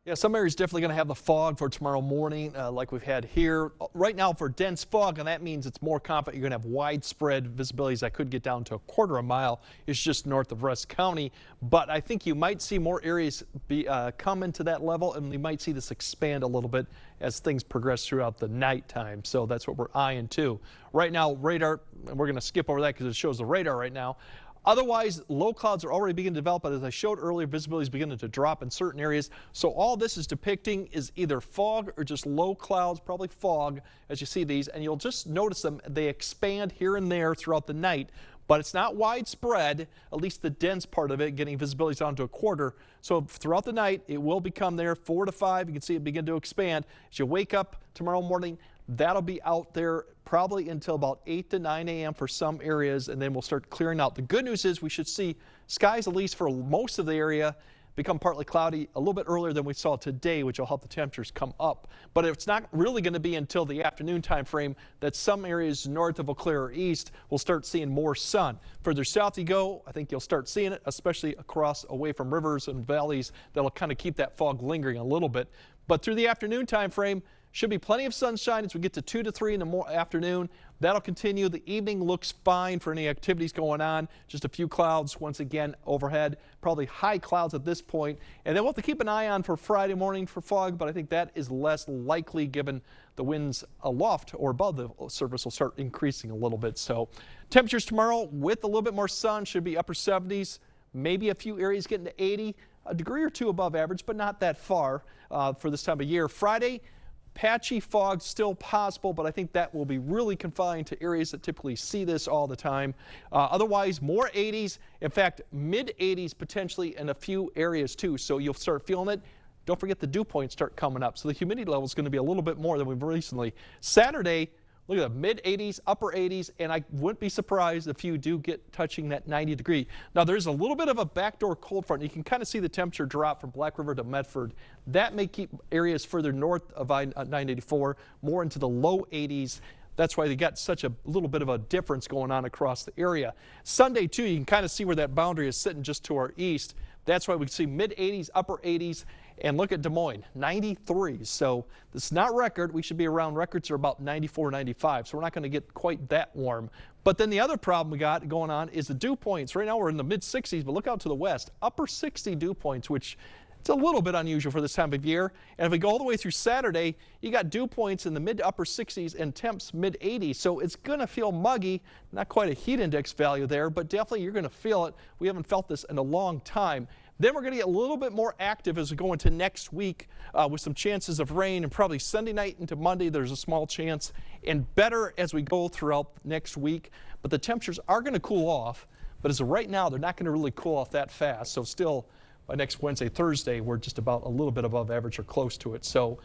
Yeah, some areas definitely going to have the fog for tomorrow morning, like we've had here. Right now for dense fog, and that means it's more confident you're going to have widespread visibilities that could get down to a quarter of a mile. It's just north of Rusk County. But I think you might see more areas come into that level, and we might see this expand a little bit as things progress throughout the nighttime. So that's what we're eyeing too. Right now, radar, and we're going to skip over that because it shows the radar right now. Otherwise, low clouds are already beginning to develop, but as I showed earlier, visibility is beginning to drop in certain areas. So all this is depicting is either fog or just low clouds, probably fog, as you see these, and you'll just notice them. They expand here and there throughout the night, but it's not widespread, at least the dense part of it, getting visibility down to a quarter. So throughout the night, it will become there 4 to 5. You can see it begin to expand. As you wake up tomorrow morning, that'll be out there probably until about 8 to 9 a.m. for some areas, and then we'll start clearing out. The good news is we should see skies, at least for most of the area, become partly cloudy a little bit earlier than we saw today, which will help the temperatures come up. But it's not really going to be until the afternoon time frame that some areas north of Eau Claire or east will start seeing more sun. Further south you go, I think you'll start seeing it, especially across away from rivers and valleys. That'll kind of keep that fog lingering a little bit. But through the afternoon time frame, should be plenty of sunshine as we get to 2 to 3 in the afternoon. That'll continue. The evening looks fine for any activities going on. Just a few clouds once again overhead, probably high clouds at this point. And then we'll have to keep an eye on for Friday morning for fog, but I think that is less likely given the winds aloft or above the surface will start increasing a little bit. So temperatures tomorrow with a little bit more sun should be upper 70s, maybe a few areas getting to 80, a degree or two above average, but not that far for this time of year. Friday, patchy fog still possible, but I think that will be really confined to areas that typically see this all the time. Otherwise, more 80s. In fact, mid 80s potentially in a few areas too. So you'll start feeling it. Don't forget the dew points start coming up. So the humidity level is going to be a little bit more than we've recently. Saturday, look at the mid 80s, upper 80s, and I wouldn't be surprised if you do get touching that 90 degree. Now there's a little bit of a backdoor cold front. You can kind of see the temperature drop from Black River to Medford. That may keep areas further north of I-984 more into the low 80s. That's why they got such a little bit of a difference going on across the area. Sunday too, you can kind of see where that boundary is sitting just to our east. That's why we see mid 80s, upper 80s. And look at Des Moines, 93. So this is not record. We should be around records are about 94, 95. So we're not going to get quite that warm. But then the other problem we got going on is the dew points. Right now we're in the mid 60s, but look out to the west, upper 60 dew points, which it's a little bit unusual for this time of year. And if we go all the way through Saturday, you got dew points in the mid to upper 60s and temps mid 80s. So it's going to feel muggy, not quite a heat index value there, but definitely you're going to feel it. We haven't felt this in a long time. Then we're going to get a little bit more active as we go into next week with some chances of rain, and probably Sunday night into Monday there's a small chance, and better as we go throughout next week. But the temperatures are going to cool off, but as of right now they're not going to really cool off that fast. So still by next Wednesday, Thursday, we're just about a little bit above average or close to it. So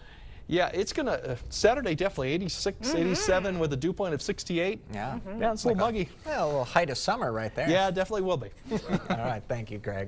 yeah, it's going to, Saturday definitely 86, 87 with a dew point of 68. Yeah. Yeah, it's a little muggy. Well, a little height of summer right there. Yeah, definitely will be. All right, thank you, Greg.